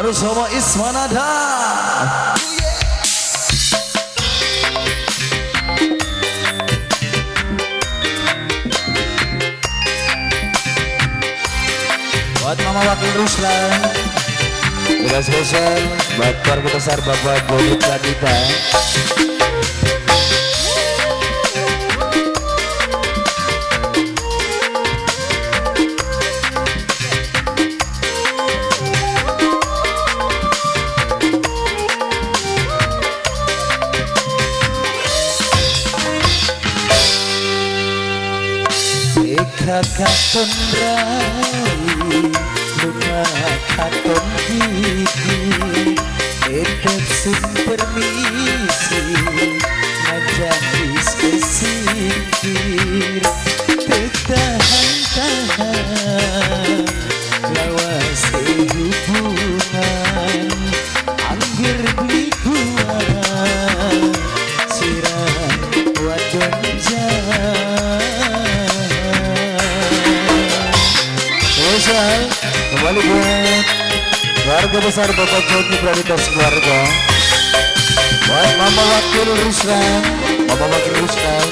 baru sama Ismanada. Buat Mama Wakil Ruslan, juga spesial buat keluarga besar Bapak Bodi Pradita. Katon rai luka katon gigi edep sin permisi najis kesingkir ketahan-tahan lawas hubungan anggir beli kuat sirah wadon kembali buat keluarga besar Bapak Jody Prioritas Keluarga, buat Mama Wakil Ruslan, Mama Wakil Ruslan.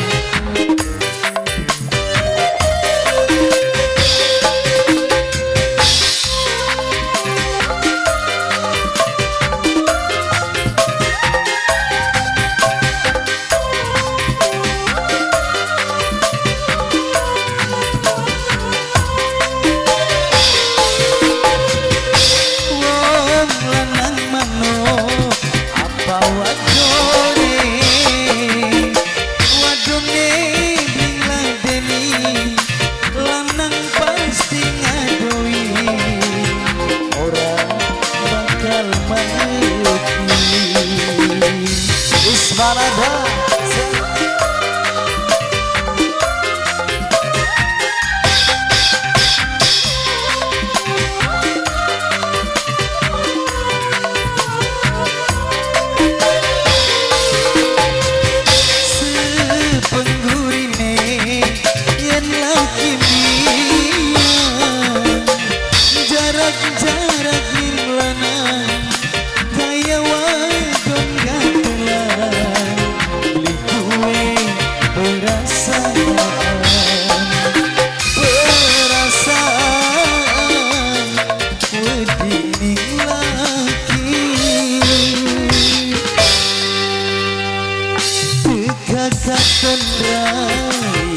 Katon rai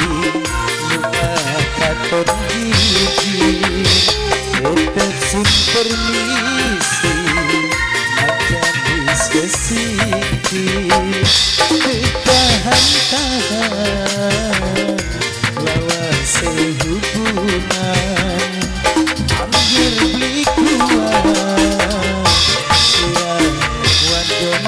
luka katon gigi tetap sin permisi najis kesingkir ketahan-tahan lawas hubungan anggir beli kuat siang wadon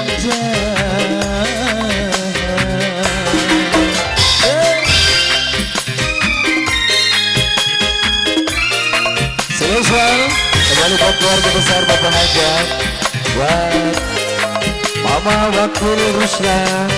kembali buat keluarga besar Bapak Hajat, buat Mama Wakil Ruslan.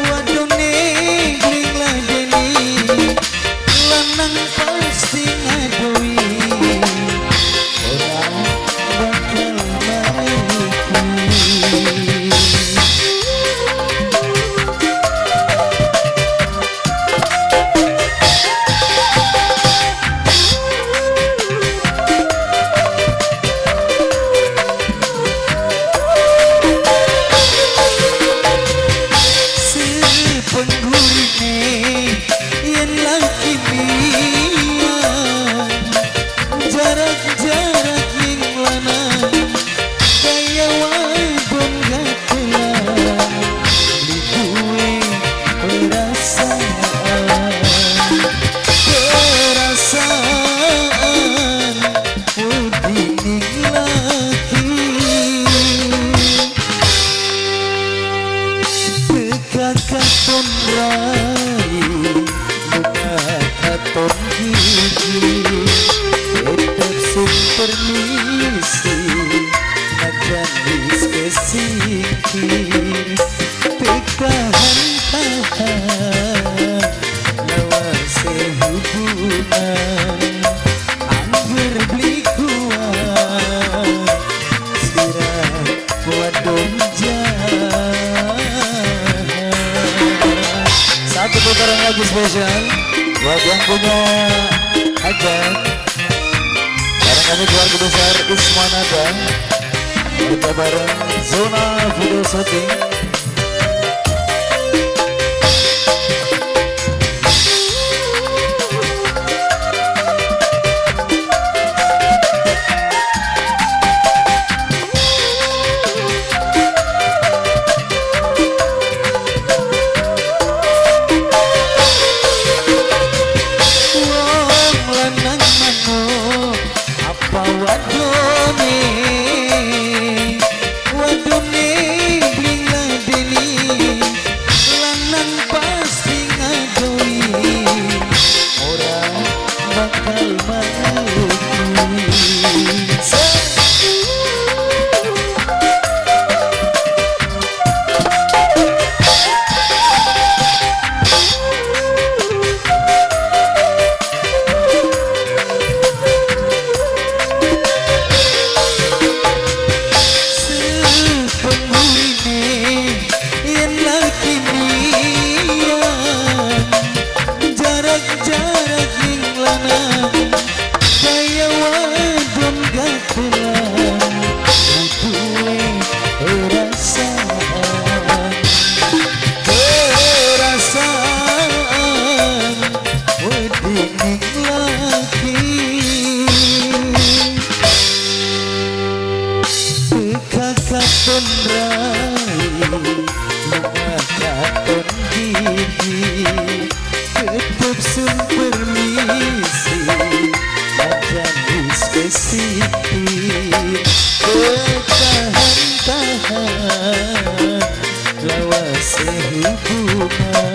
Wadone gling lah deni lagi spesial buat yang punya hajat. Bareng kami keluarga besar Ismanada. Kita bareng Zona Video Shooting. Ketup sun permisi ajan spesifik bertahan-tahan lawas hubungan